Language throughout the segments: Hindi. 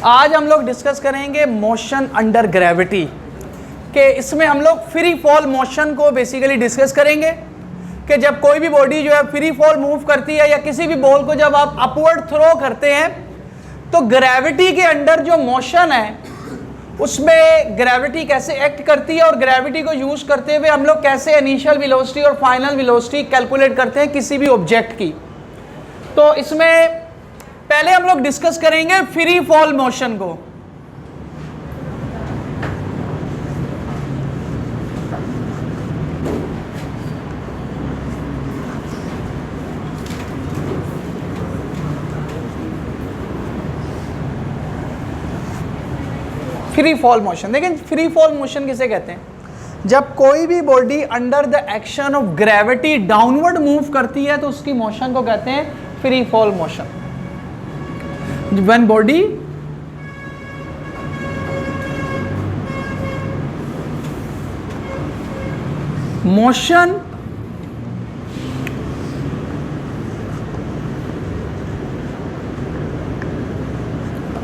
आज हम लोग डिस्कस करेंगे मोशन अंडर ग्रेविटी के इसमें हम लोग फ्री फॉल मोशन को बेसिकली डिस्कस करेंगे कि जब कोई भी बॉडी जो है फ्री फॉल मूव करती है या किसी भी बॉल को जब आप अपवर्ड थ्रो करते हैं तो ग्रेविटी के अंडर जो मोशन है उसमें ग्रेविटी कैसे एक्ट करती है और ग्रेविटी को यूज करते हुए हम लोग कैसे इनिशियल वेलोसिटी और फाइनल वेलोसिटी कैलकुलेट करते हैं किसी भी ऑब्जेक्ट की। तो इसमें पहले हम लोग डिस्कस करेंगे फ्री फॉल मोशन को। फ्री फॉल मोशन देखिए, फ्री फॉल मोशन किसे कहते हैं? जब कोई भी body under the action of gravity downward move करती है तो उसकी मोशन को कहते हैं free fall motion. When body motion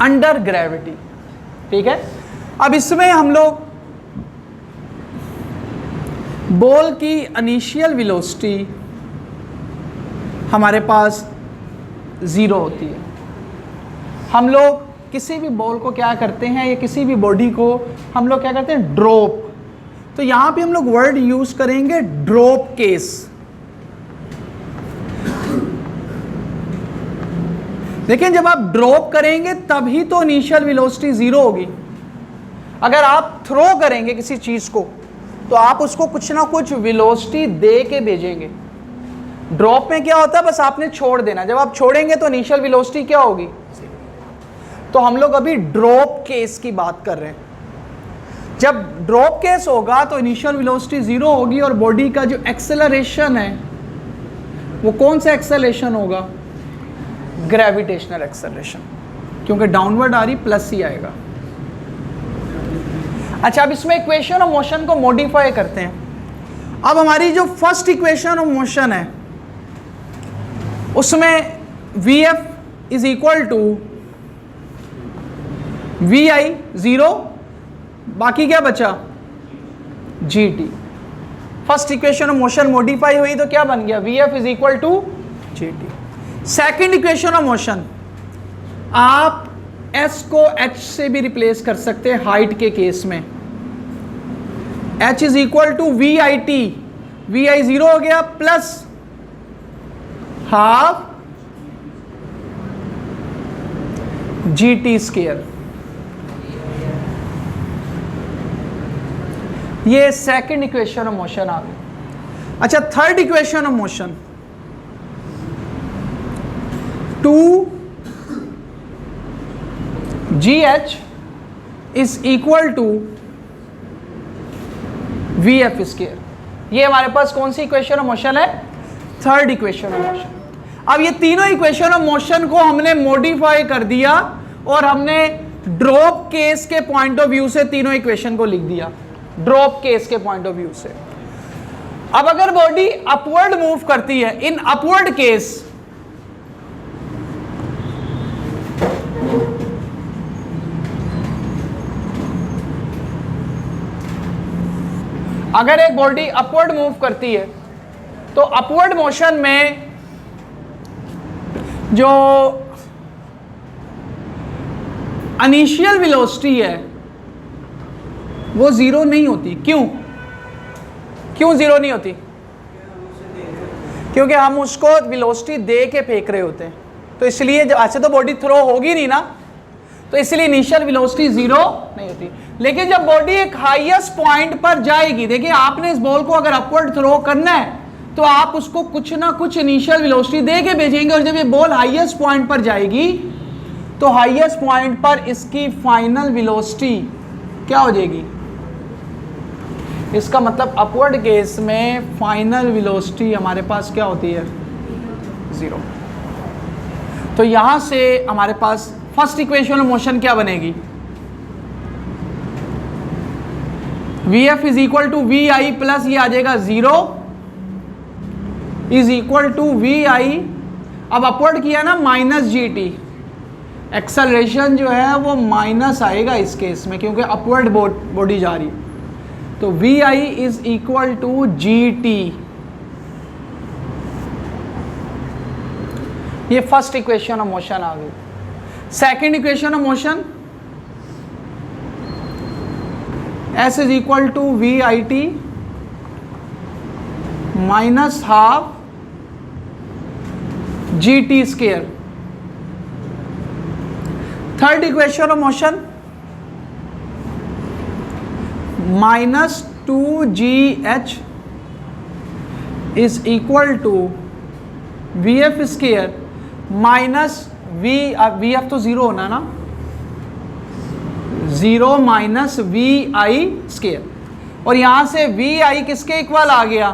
under gravity, ठीक है। अब इसमें हम लोग बॉल की इनिशियल वेलोसिटी हमारे पास 0 होती है। हम लोग किसी भी बॉल को क्या करते हैं या किसी भी बॉडी को हम लोग क्या करते हैं? ड्रॉप। तो यहां पे हम लोग वर्ड यूज करेंगे ड्रॉप केस। देखिए, जब आप ड्रॉप करेंगे तभी तो इनिशियल वेलोसिटी 0 होगी। अगर आप थ्रो करेंगे किसी चीज को तो आप उसको कुछ ना कुछ वेलोसिटी दे के भेजेंगे। ड्रॉप में क्या होता है? बस आपने छोड़ देना। जब आप छोड़ेंगे तो इनिशियल वेलोसिटी क्या होगी? तो हम लोग अभी ड्रॉप केस की बात कर रहे हैं। जब ड्रॉप केस होगा तो इनिशियल वेलोसिटी 0 होगी और बॉडी का जो एक्सेलरेशन है वो कौन सा एक्सेलरेशन होगा? ग्रेविटेशनल एक्सेलरेशन, क्योंकि डाउनवर्ड आ रही प्लस ही आएगा। अच्छा, अब इसमें इक्वेशन ऑफ मोशन को मॉडिफाई करते हैं। अब हमारी जो फर्स्ट इक्वेशन ऑफ मोशन है उसमें Vf is equal to Vi 0, बाकी क्या बचा? Gt। First equation of motion modified हुई तो क्या बन गया? Vf is equal to Gt। Second equation of motion, आप S को H से भी रिप्लेस कर सकते हैं हाइट के केस में। H is equal to VIT, Vi 0 हो गया प्लस हाफ Gt स्क्वायर। ये सेकंड इक्वेशन ऑफ मोशन आ गई। अच्छा, third equation of motion 2GH is equal to VF square. ये हमारे पास कौन सी इक्वेशन ऑफ मोशन है? Third equation of motion. अब ये तीनों इक्वेशन ऑफ मोशन को हमने मॉडिफाई कर दिया और हमने ड्रॉप केस के पॉइंट ऑफ व्यू से तीनों इक्वेशन को लिख दिया। ड्रॉप केस के पॉइंट ऑफ व्यू से अब अगर बॉडी अपवर्ड मूव करती है, इन अपवर्ड केस अगर एक बॉडी अपवर्ड मूव करती है तो अपवर्ड मोशन में जो इनिशियल वेलोसिटी है वो 0 नहीं होती। क्यों 0 नहीं होती? क्योंकि हम उसको वेलोसिटी दे के फेंक रहे होते हैं, तो इसलिए जब ऐसे तो बॉडी थ्रो होगी नहीं ना, तो इसलिए इनिशियल वेलोसिटी 0 नहीं होती। लेकिन जब बॉडी एक हाईएस्ट पॉइंट पर जाएगी, देखिए आपने इस बॉल को अगर अपवर्ड थ्रो करना है तो आप उसको कुछ ना कुछ इनिशियल वेलोसिटी दे के भेजेंगे और जब ये बॉल हाईएस्ट पॉइंट पर जाएगी तो हाईएस्ट पॉइंट पर इसकी फाइनल वेलोसिटी क्या हो जाएगी? इसका मतलब अपवर्ड केस में फाइनल वेलोसिटी हमारे पास क्या होती है? 0। तो यहां से हमारे पास फर्स्ट इक्वेशन ऑफ मोशन क्या बनेगी? Vf is equal to Vi plus ये आ जाएगा 0 इज इक्वल टू Vi, अब अपवर्ड किया ना, माइनस GT। एक्सेलरेशन जो है वो माइनस आएगा इस केस में, क्योंकि अपवर्ड बॉडी जा रही। तो V I is equal to G T. ये फर्स्ट इक्वेशन ऑफ मोशन आ गई। Second equation of motion, S is equal to V I T minus half G T square. Third equation of motion, minus two G H is equal to V F square minus V F तो जीरो होना ना, zero minus V I square. और यहां से वी आई किसके इक्वल आ गया,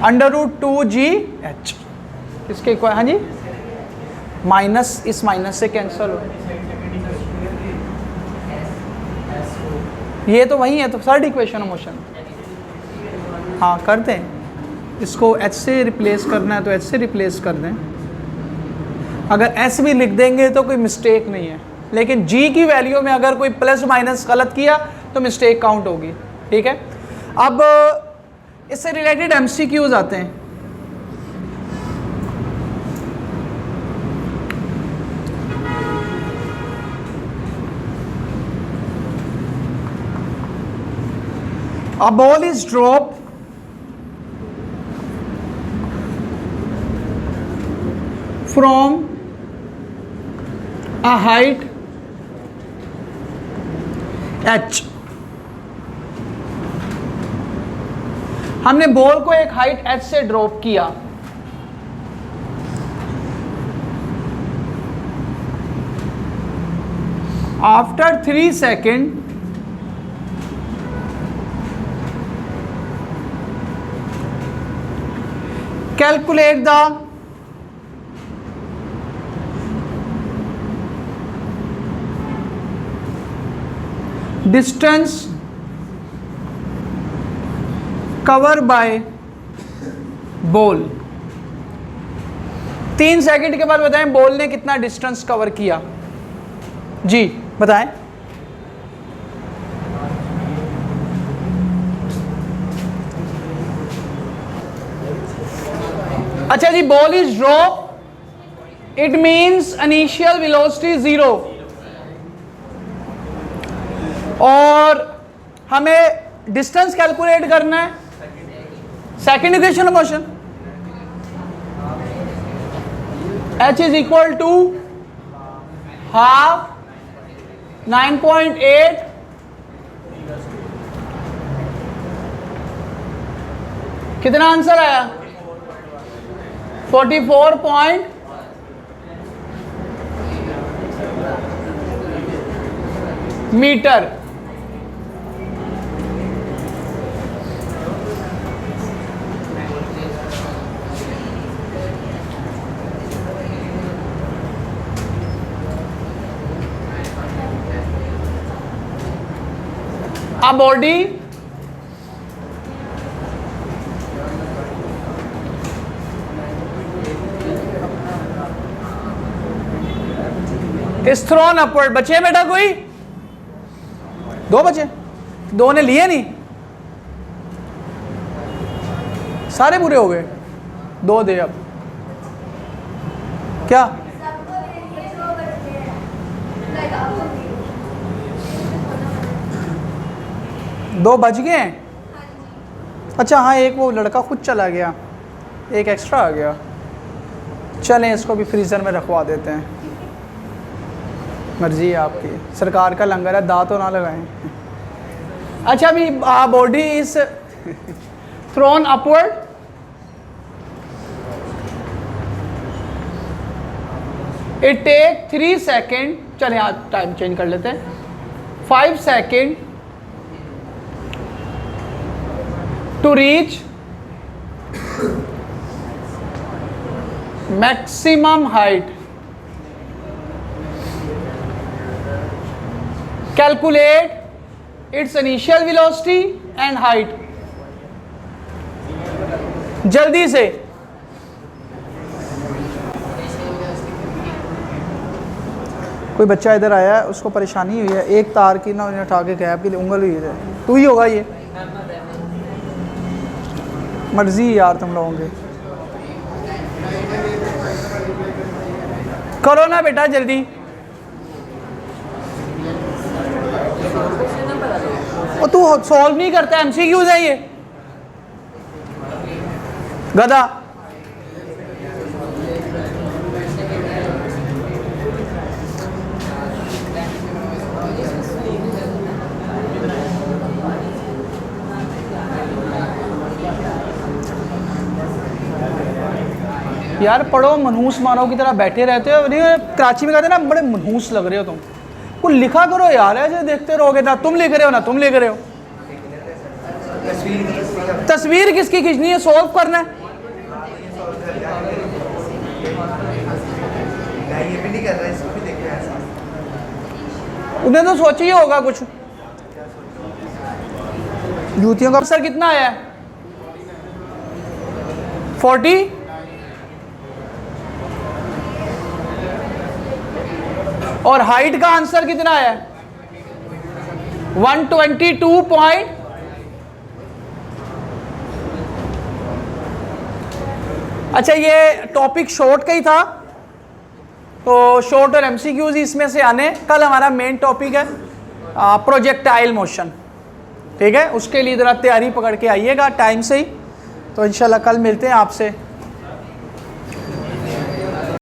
under root two G H किसके इक्वल, हाँ जी, माइनस इस माइनस से कैंसिल हो, ये तो वही है। तो थर्ड इक्वेशन ऑफ मोशन, हाँ कर दें, इसको h से रिप्लेस करना है तो h से रिप्लेस कर दें। अगर s भी लिख देंगे तो कोई मिस्टेक नहीं है, लेकिन g की वैल्यू में अगर कोई प्लस माइनस गलत किया तो मिस्टेक काउंट होगी। ठीक है, अब इससे रिलेटेड MCQs आते हैं। A ball is dropped from a height h। हमने बॉल को एक हाइट h से ड्रॉप किया। After 3 second calculate the distance covered by ball। 3 second के बाद बताएं बॉल ने कितना डिस्टेंस कवर किया। जी बताएं। अच्छा जी, ball is drop, it means initial velocity 0, और हमें डिस्टेंस कैलकुलेट करना है। Second equation of motion, h is equal to half 9.8 कितना आंसर आया, 44 metre. A body is thrown upward। बचे बेटा कोई, 2 बचे, 2 ने लिए नहीं, सारे पूरे हो गए, 2 दे अब क्या, दो बच गए हैं। अच्छा हाँ, एक वो लड़का खुद चला गया, एक एक्स्ट्रा आ गया। चलें इसको भी फ्रीज़र में रखवा देते हैं, मर्जी है आपकी, सरकार का लंगर है, दांत तो ना लगाएं। अच्छा अभी body is thrown upward, it take 3 second, चलें आज टाइम चेंज कर लेते हैं, 5 second to reach maximum height. Calculate its initial velocity and height। जल्दी से। कोई बच्चा इधर आया है, उसको परेशानी हुई है, एक तार की ना उन्हें उठा के कैब के लिए उंगल हुई है। तू ही होगा ये, मर्जी यार तुम लोगों की। करो ना बेटा जल्दी। वो तू सॉल्व नहीं करता, एमसीक्यूज है ये गधा। यार पढ़ो, मनहूस मानो की तरह बैठे रहते हो। नहीं, कराची में कहते ना बड़े मनहूस लग रहे हो तुम। कुछ लिखा करो यार, ऐसे देखते रहोगे ना तुम लिख रहे हो ना तुम लिख रहे हो। तस्वीर किसकी खींचनी है, सॉल्व करना है। उन्हें तो सोचा ही होगा कुछ। जूतियों का अवसर कितना आया है? 40। और हाइट का आंसर कितना है? 122 पॉइंट। अच्छा, ये टॉपिक शॉर्ट का ही था, तो शॉर्ट और एमसीक्यूज इसमें से आने। कल हमारा मेन टॉपिक है प्रोजेक्टाइल मोशन, ठीक है। उसके लिए ज़रा तैयारी पकड़ के आइएगा टाइम से ही। तो इंशाल्लाह कल मिलते हैं आपसे।